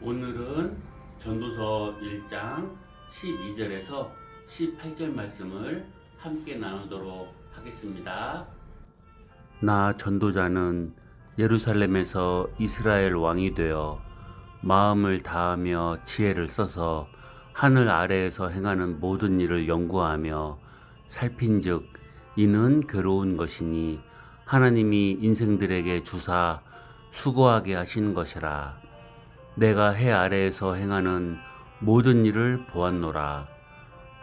오늘은 전도서 1장 12절에서 18절 말씀을 함께 나누도록 하겠습니다. 나 전도자는 예루살렘에서 이스라엘 왕이 되어 마음을 다하며 지혜를 써서 하늘 아래에서 행하는 모든 일을 연구하며 살핀즉 이는 괴로운 것이니 하나님이 인생들에게 주사 수고하게 하신 것이라. 내가 해 아래에서 행하는 모든 일을 보았노라.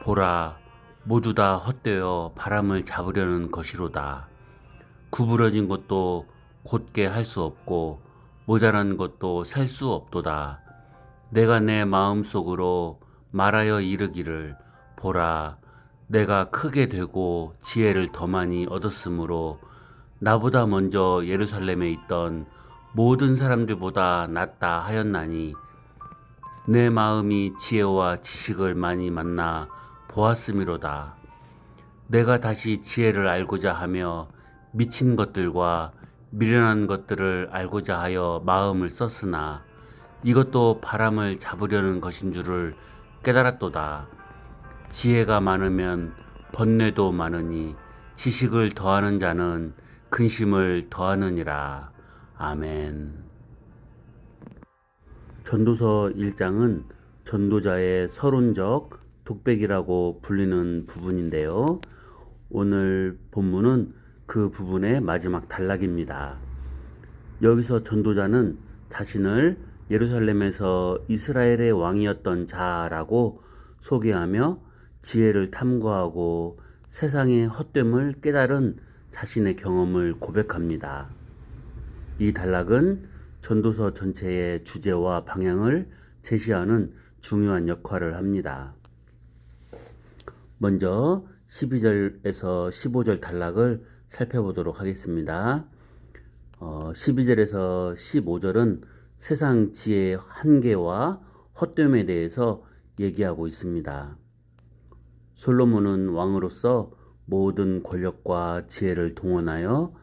보라, 모두 다 헛되어 바람을 잡으려는 것이로다. 구부러진 것도 곧게 할 수 없고 모자란 것도 셀 수 없도다. 내가 내 마음속으로 말하여 이르기를 보라, 내가 크게 되고 지혜를 더 많이 얻었으므로 나보다 먼저 예루살렘에 있던 모든 사람들보다 낫다 하였나니 내 마음이 지혜와 지식을 많이 만나 보았음이로다. 내가 다시 지혜를 알고자 하며 미친 것들과 미련한 것들을 알고자 하여 마음을 썼으나 이것도 바람을 잡으려는 것인 줄을 깨달았도다. 지혜가 많으면 번뇌도 많으니 지식을 더하는 자는 근심을 더하느니라. 아멘. 전도서 1장은 전도자의 서론적 독백이라고 불리는 부분인데요. 오늘 본문은 그 부분의 마지막 단락입니다. 여기서 전도자는 자신을 예루살렘에서 이스라엘의 왕이었던 자라고 소개하며 지혜를 탐구하고 세상의 헛됨을 깨달은 자신의 경험을 고백합니다. 이 단락은 전도서 전체의 주제와 방향을 제시하는 중요한 역할을 합니다. 먼저 12절에서 15절 단락을 살펴보도록 하겠습니다. 12절에서 15절은 세상 지혜의 한계와 헛됨에 대해서 얘기하고 있습니다. 솔로몬은 왕으로서 모든 권력과 지혜를 동원하여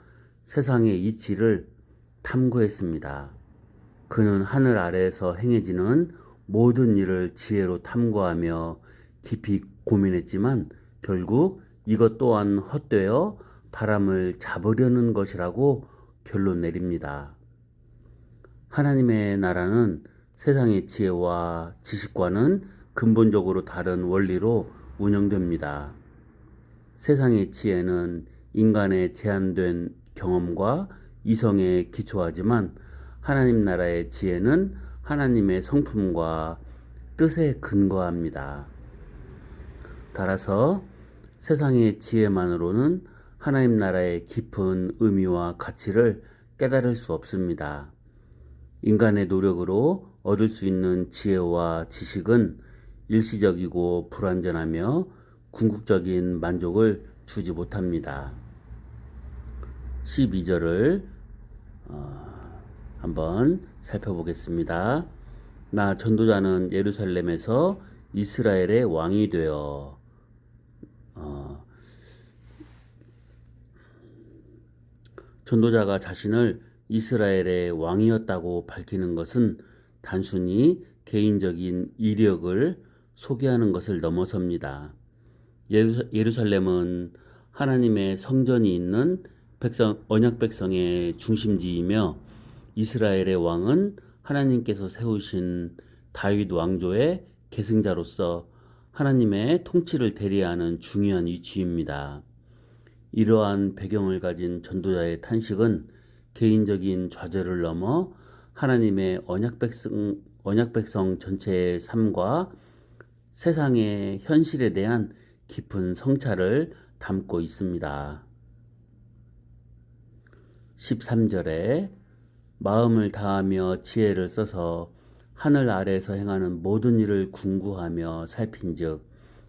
세상의 이치를 탐구했습니다. 그는 하늘 아래에서 행해지는 모든 일을 지혜로 탐구하며 깊이 고민했지만 결국 이것 또한 헛되어 바람을 잡으려는 것이라고 결론 내립니다. 하나님의 나라는 세상의 지혜와 지식과는 근본적으로 다른 원리로 운영됩니다. 세상의 지혜는 인간의 제한된 경험과 이성에 기초하지만 하나님 나라의 지혜는 하나님의 성품과 뜻에 근거합니다. 따라서 세상의 지혜만으로는 하나님 나라의 깊은 의미와 가치를 깨달을 수 없습니다. 인간의 노력으로 얻을 수 있는 지혜와 지식은 일시적이고 불완전하며 궁극적인 만족을 주지 못합니다. 12절을 한번 살펴보겠습니다. 나 전도자는 예루살렘에서 이스라엘의 왕이 되어 전도자가 자신을 이스라엘의 왕이었다고 밝히는 것은 단순히 개인적인 이력을 소개하는 것을 넘어섭니다. 예루살렘은 하나님의 성전이 있는 언약 백성의 중심지이며 이스라엘의 왕은 하나님께서 세우신 다윗 왕조의 계승자로서 하나님의 통치를 대리하는 중요한 위치입니다. 이러한 배경을 가진 전도자의 탄식은 개인적인 좌절을 넘어 하나님의 언약 백성 전체의 삶과 세상의 현실에 대한 깊은 성찰을 담고 있습니다. 13절에 마음을 다하며 지혜를 써서 하늘 아래에서 행하는 모든 일을 궁구하며 살핀즉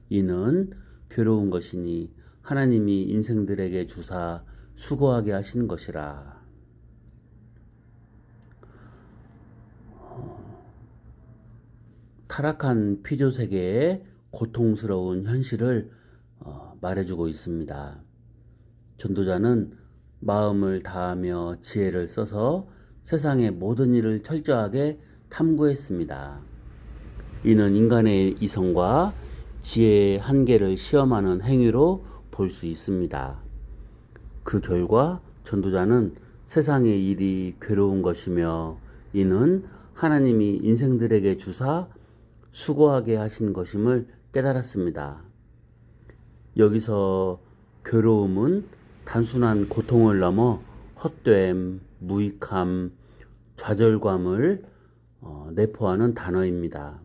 이는 괴로운 것이니 하나님이 인생들에게 주사 수고하게 하신 것이라. 타락한 피조 세계의 고통스러운 현실을 말해주고 있습니다. 전도자는 마음을 다하며 지혜를 써서 세상의 모든 일을 철저하게 탐구했습니다. 이는 인간의 이성과 지혜의 한계를 시험하는 행위로 볼 수 있습니다. 그 결과 전도자는 세상의 일이 괴로운 것이며 이는 하나님이 인생들에게 주사 수고하게 하신 것임을 깨달았습니다. 여기서 괴로움은 단순한 고통을 넘어 헛됨, 무익함, 좌절감을 내포하는 단어입니다.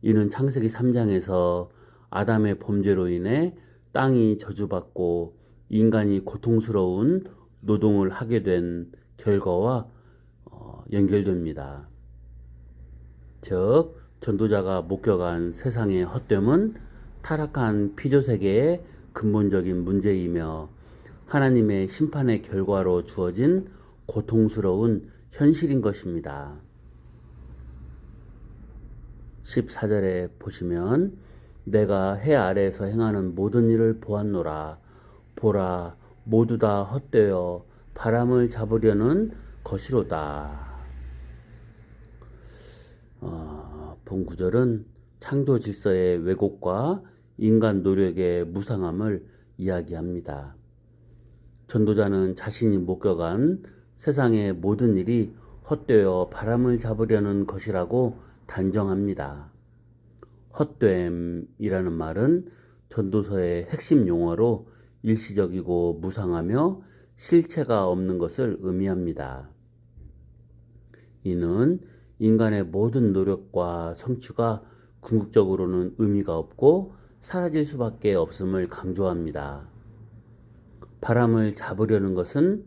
이는 창세기 3장에서 아담의 범죄로 인해 땅이 저주받고 인간이 고통스러운 노동을 하게 된 결과와 연결됩니다. 즉 전도자가 목격한 세상의 헛됨은 타락한 피조세계의 근본적인 문제이며 하나님의 심판의 결과로 주어진 고통스러운 현실인 것입니다. 14절에 보시면 내가 해 아래에서 행하는 모든 일을 보았노라. 보라, 모두 다 헛되어 바람을 잡으려는 것이로다. 본 구절은 창조 질서의 왜곡과 인간 노력의 무상함을 이야기합니다. 전도자는 자신이 목격한 세상의 모든 일이 헛되어 바람을 잡으려는 것이라고 단정합니다. 헛됨이라는 말은 전도서의 핵심 용어로 일시적이고 무상하며 실체가 없는 것을 의미합니다. 이는 인간의 모든 노력과 성취가 궁극적으로는 의미가 없고 사라질 수밖에 없음을 강조합니다. 바람을 잡으려는 것은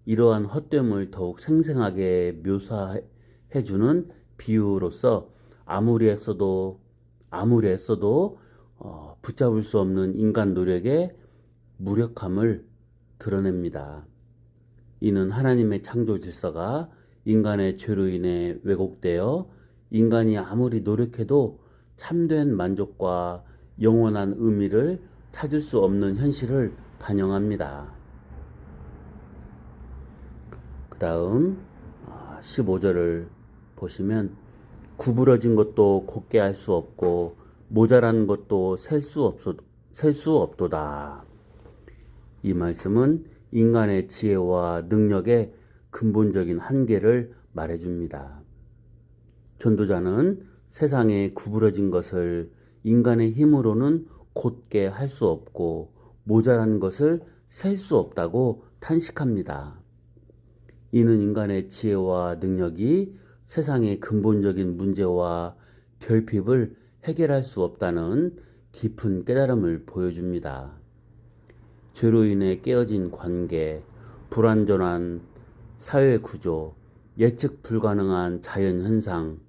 이러한 헛됨을 더욱 생생하게 묘사해주는 비유로서 아무리 애써도 붙잡을 수 없는 인간 노력의 무력함을 드러냅니다. 이는 하나님의 창조 질서가 인간의 죄로 인해 왜곡되어 인간이 아무리 노력해도 참된 만족과 영원한 의미를 찾을 수 없는 현실을 반영합니다. 그 다음 15절을 보시면 구부러진 것도 곧게 할 수 없고 모자란 것도 셀 수 없도다. 이 말씀은 인간의 지혜와 능력의 근본적인 한계를 말해줍니다. 전도자는 세상에 구부러진 것을 인간의 힘으로는 곧게 할 수 없고 모자란 것을 셀 수 없다고 탄식합니다. 이는 인간의 지혜와 능력이 세상의 근본적인 문제와 결핍을 해결할 수 없다는 깊은 깨달음을 보여줍니다. 죄로 인해 깨어진 관계, 불완전한 사회 구조, 예측 불가능한 자연 현상,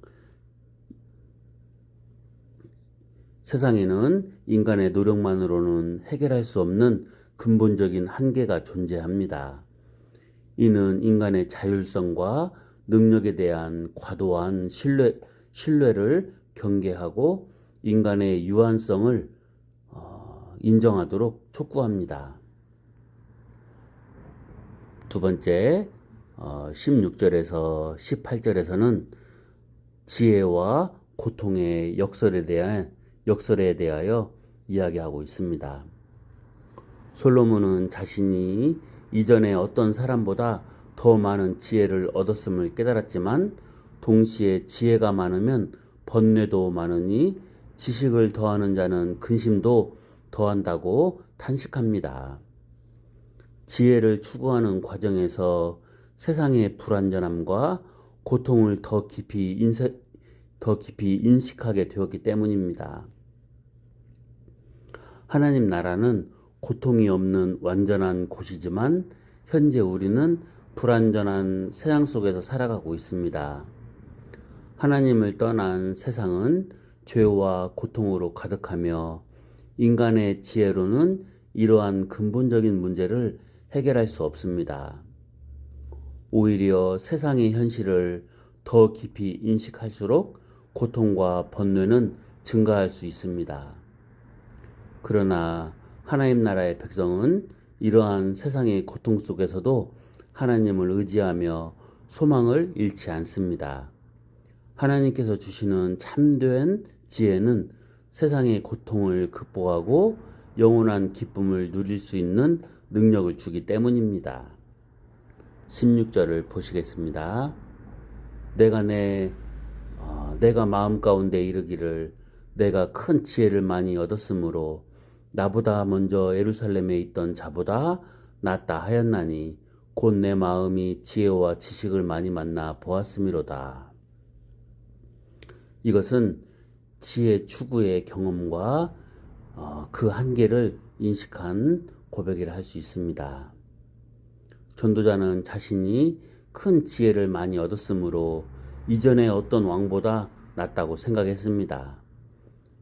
세상에는 인간의 노력만으로는 해결할 수 없는 근본적인 한계가 존재합니다. 이는 인간의 자율성과 능력에 대한 과도한 신뢰를 경계하고 인간의 유한성을 인정하도록 촉구합니다. 두 번째, 16절에서 18절에서는 지혜와 고통의 역설에 대하여 이야기하고 있습니다. 솔로몬은 자신이 이전에 어떤 사람보다 더 많은 지혜를 얻었음을 깨달았지만 동시에 지혜가 많으면 번뇌도 많으니 지식을 더하는 자는 근심도 더한다고 탄식합니다. 지혜를 추구하는 과정에서 세상의 불완전함과 고통을 더 깊이 인식하게 되었기 때문입니다. 하나님 나라는 고통이 없는 완전한 곳이지만 현재 우리는 불완전한 세상 속에서 살아가고 있습니다. 하나님을 떠난 세상은 죄와 고통으로 가득하며 인간의 지혜로는 이러한 근본적인 문제를 해결할 수 없습니다. 오히려 세상의 현실을 더 깊이 인식할수록 고통과 번뇌는 증가할 수 있습니다. 그러나 하나님 나라의 백성은 이러한 세상의 고통 속에서도 하나님을 의지하며 소망을 잃지 않습니다. 하나님께서 주시는 참된 지혜는 세상의 고통을 극복하고 영원한 기쁨을 누릴 수 있는 능력을 주기 때문입니다. 16절을 보시겠습니다. 내가 마음 가운데 이르기를 내가 큰 지혜를 많이 얻었으므로 나보다 먼저 예루살렘에 있던 자보다 낫다 하였나니 곧 내 마음이 지혜와 지식을 많이 만나 보았음이로다. 이것은 지혜 추구의 경험과 그 한계를 인식한 고백이라 할 수 있습니다. 전도자는 자신이 큰 지혜를 많이 얻었으므로 이전의 어떤 왕보다 낫다고 생각했습니다.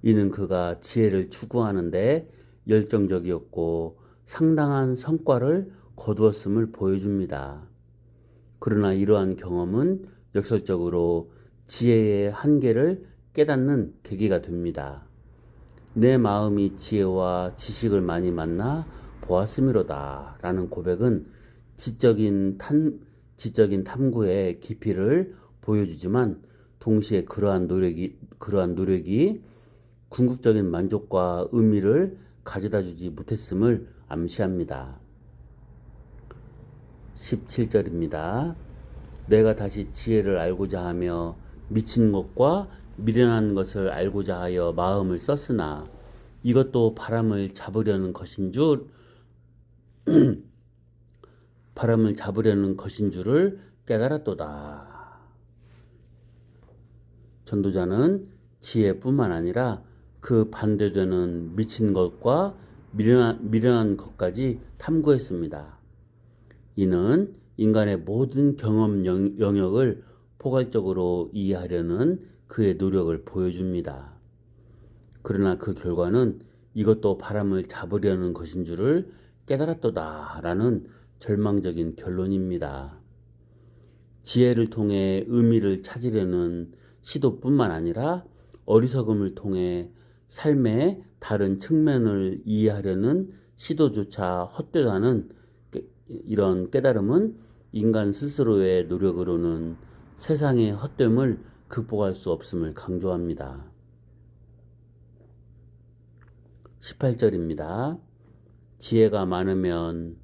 이는 그가 지혜를 추구하는데 열정적이었고 상당한 성과를 거두었음을 보여줍니다. 그러나 이러한 경험은 역설적으로 지혜의 한계를 깨닫는 계기가 됩니다. 내 마음이 지혜와 지식을 많이 만나 보았음이로다 라는 고백은 지적인 탐구의 깊이를 보여주지만 동시에 그러한 노력이 궁극적인 만족과 의미를 가져다 주지 못했음을 암시합니다. 17절입니다. 내가 다시 지혜를 알고자 하며 미친 것과 미련한 것을 알고자 하여 마음을 썼으나 이것도 바람을 잡으려는 것인 줄을 깨달았도다. 전도자는 지혜뿐만 아니라 그 반대되는 미친 것과 미련한 것까지 탐구했습니다. 이는 인간의 모든 경험 영역을 포괄적으로 이해하려는 그의 노력을 보여줍니다. 그러나 그 결과는 이것도 바람을 잡으려는 것인 줄을 깨달았도다라는 절망적인 결론입니다. 지혜를 통해 의미를 찾으려는 시도뿐만 아니라 어리석음을 통해 삶의 다른 측면을 이해하려는 시도조차 헛되다는 이런 깨달음은 인간 스스로의 노력으로는 세상의 헛됨을 극복할 수 없음을 강조합니다. 18절입니다. 지혜가 많으면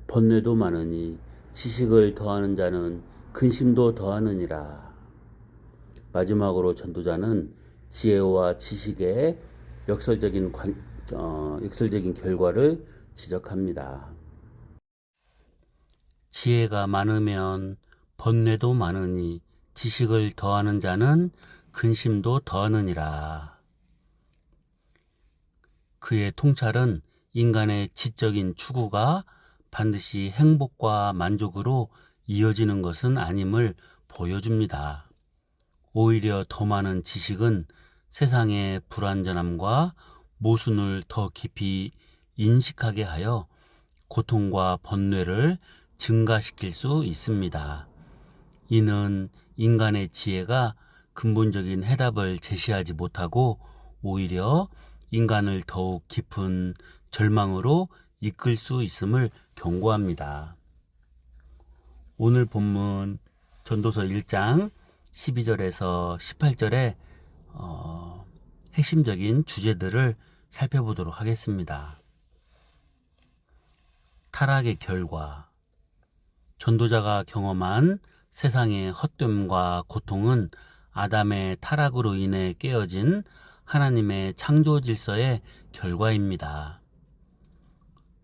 번뇌도 많으니 지식을 더하는 자는 근심도 더하느니라. 마지막으로 전도자는 지혜와 지식의 역설적인 결과를 지적합니다. 지혜가 많으면 번뇌도 많으니 지식을 더하는 자는 근심도 더하느니라. 그의 통찰은 인간의 지적인 추구가 반드시 행복과 만족으로 이어지는 것은 아님을 보여줍니다. 오히려 더 많은 지식은 세상의 불완전함과 모순을 더 깊이 인식하게 하여 고통과 번뇌를 증가시킬 수 있습니다. 이는 인간의 지혜가 근본적인 해답을 제시하지 못하고 오히려 인간을 더욱 깊은 절망으로 이끌 수 있음을 경고합니다. 오늘 본문 전도서 1장 12절에서 18절의 핵심적인 주제들을 살펴보도록 하겠습니다. 타락의 결과. 전도자가 경험한 세상의 헛됨과 고통은 아담의 타락으로 인해 깨어진 하나님의 창조 질서의 결과입니다.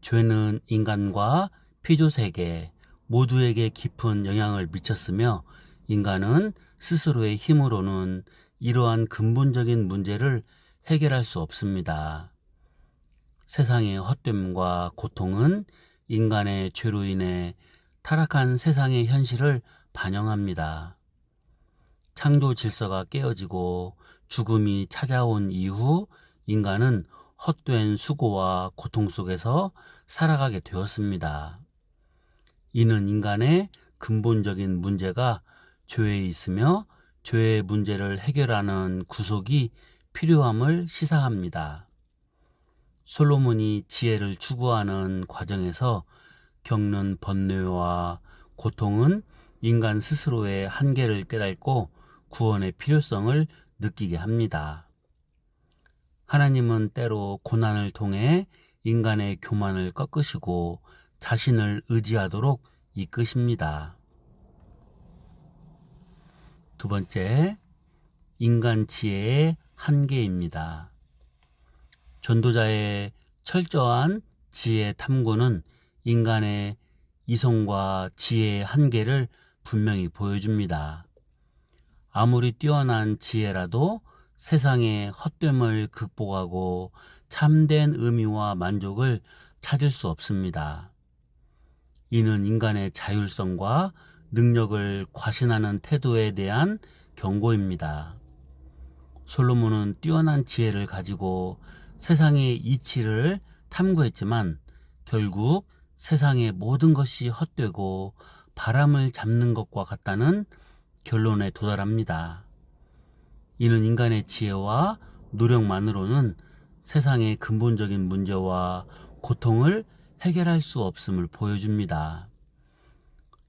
죄는 인간과 피조세계 모두에게 깊은 영향을 미쳤으며 인간은 스스로의 힘으로는 이러한 근본적인 문제를 해결할 수 없습니다. 세상의 헛됨과 고통은 인간의 죄로 인해 타락한 세상의 현실을 반영합니다. 창조 질서가 깨어지고 죽음이 찾아온 이후 인간은 헛된 수고와 고통 속에서 살아가게 되었습니다. 이는 인간의 근본적인 문제가 죄에 있으며 죄의 문제를 해결하는 구속이 필요함을 시사합니다. 솔로몬이 지혜를 추구하는 과정에서 겪는 번뇌와 고통은 인간 스스로의 한계를 깨닫고 구원의 필요성을 느끼게 합니다. 하나님은 때로 고난을 통해 인간의 교만을 꺾으시고 자신을 의지하도록 이끄십니다. 두 번째, 인간 지혜의 한계입니다. 전도자의 철저한 지혜 탐구는 인간의 이성과 지혜의 한계를 분명히 보여줍니다. 아무리 뛰어난 지혜라도 세상의 헛됨을 극복하고 참된 의미와 만족을 찾을 수 없습니다. 이는 인간의 자율성과 능력을 과신하는 태도에 대한 경고입니다. 솔로몬은 뛰어난 지혜를 가지고 세상의 이치를 탐구했지만 결국 세상의 모든 것이 헛되고 바람을 잡는 것과 같다는 결론에 도달합니다. 이는 인간의 지혜와 노력만으로는 세상의 근본적인 문제와 고통을 해결할 수 없음을 보여줍니다.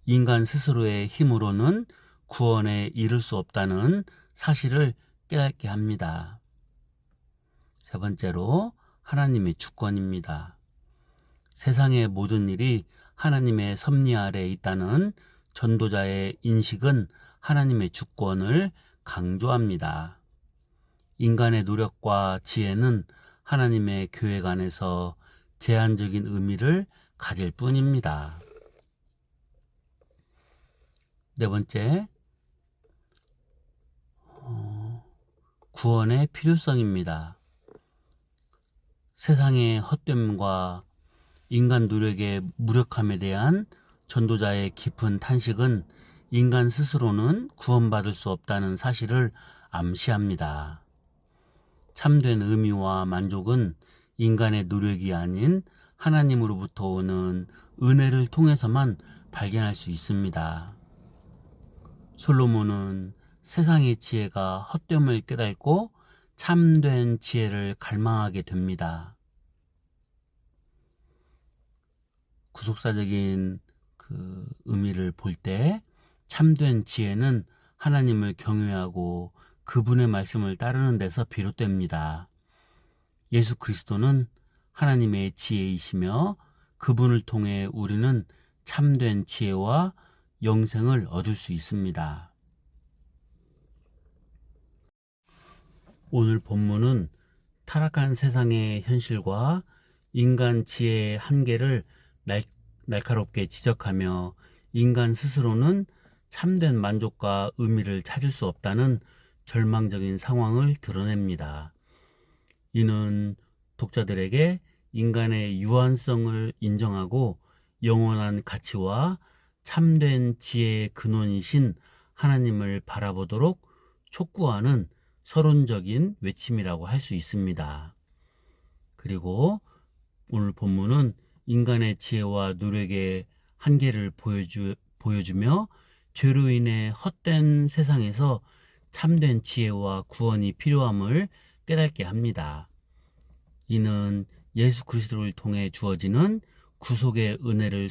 인간 스스로의 힘으로는 구원에 이를 수 없다는 사실을 깨닫게 합니다. 세 번째로 하나님의 주권입니다. 세상의 모든 일이 하나님의 섭리 아래 있다는 전도자의 인식은 하나님의 주권을 강조합니다. 인간의 노력과 지혜는 하나님의 계획 안에서 제한적인 의미를 가질 뿐입니다. 네 번째, 구원의 필요성입니다. 세상의 헛됨과 인간 노력의 무력함에 대한 전도자의 깊은 탄식은 인간 스스로는 구원받을 수 없다는 사실을 암시합니다. 참된 의미와 만족은 인간의 노력이 아닌 하나님으로부터 오는 은혜를 통해서만 발견할 수 있습니다. 솔로몬은 세상의 지혜가 헛됨을 깨닫고 참된 지혜를 갈망하게 됩니다. 구속사적인 의미를 볼 때 참된 지혜는 하나님을 경외하고 그분의 말씀을 따르는 데서 비롯됩니다. 예수 그리스도는 하나님의 지혜이시며 그분을 통해 우리는 참된 지혜와 영생을 얻을 수 있습니다. 오늘 본문은 타락한 세상의 현실과 인간 지혜의 한계를 날카롭게 지적하며 인간 스스로는 참된 만족과 의미를 찾을 수 없다는 절망적인 상황을 드러냅니다. 이는 독자들에게 인간의 유한성을 인정하고 영원한 가치와 참된 지혜의 근원이신 하나님을 바라보도록 촉구하는 서론적인 외침이라고 할 수 있습니다. 그리고 오늘 본문은 인간의 지혜와 노력의 한계를 보여주며 죄로 인해 헛된 세상에서 참된 지혜와 구원이 필요함을 깨닫게 합니다. 이는 예수 그리스도를 통해 주어지는 구속의 은혜를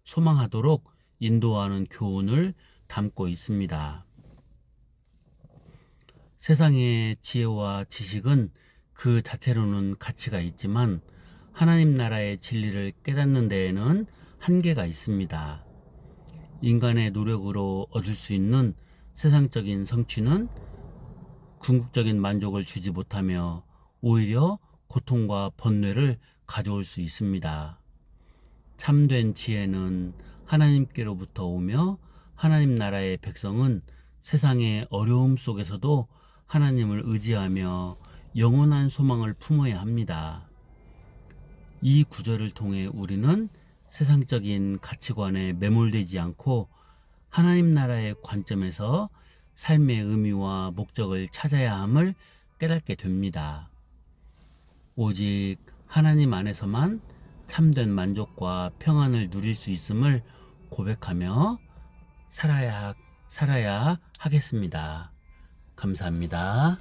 소망하도록 인도하는 교훈을 담고 있습니다. 세상의 지혜와 지식은 그 자체로는 가치가 있지만 하나님 나라의 진리를 깨닫는 데에는 한계가 있습니다. 인간의 노력으로 얻을 수 있는 세상적인 성취는 궁극적인 만족을 주지 못하며 오히려 고통과 번뇌를 가져올 수 있습니다. 참된 지혜는 하나님께로부터 오며 하나님 나라의 백성은 세상의 어려움 속에서도 하나님을 의지하며 영원한 소망을 품어야 합니다. 이 구절을 통해 우리는 세상적인 가치관에 매몰되지 않고 하나님 나라의 관점에서 삶의 의미와 목적을 찾아야 함을 깨닫게 됩니다. 오직 하나님 안에서만 참된 만족과 평안을 누릴 수 있음을 고백하며 살아야 하겠습니다. 감사합니다.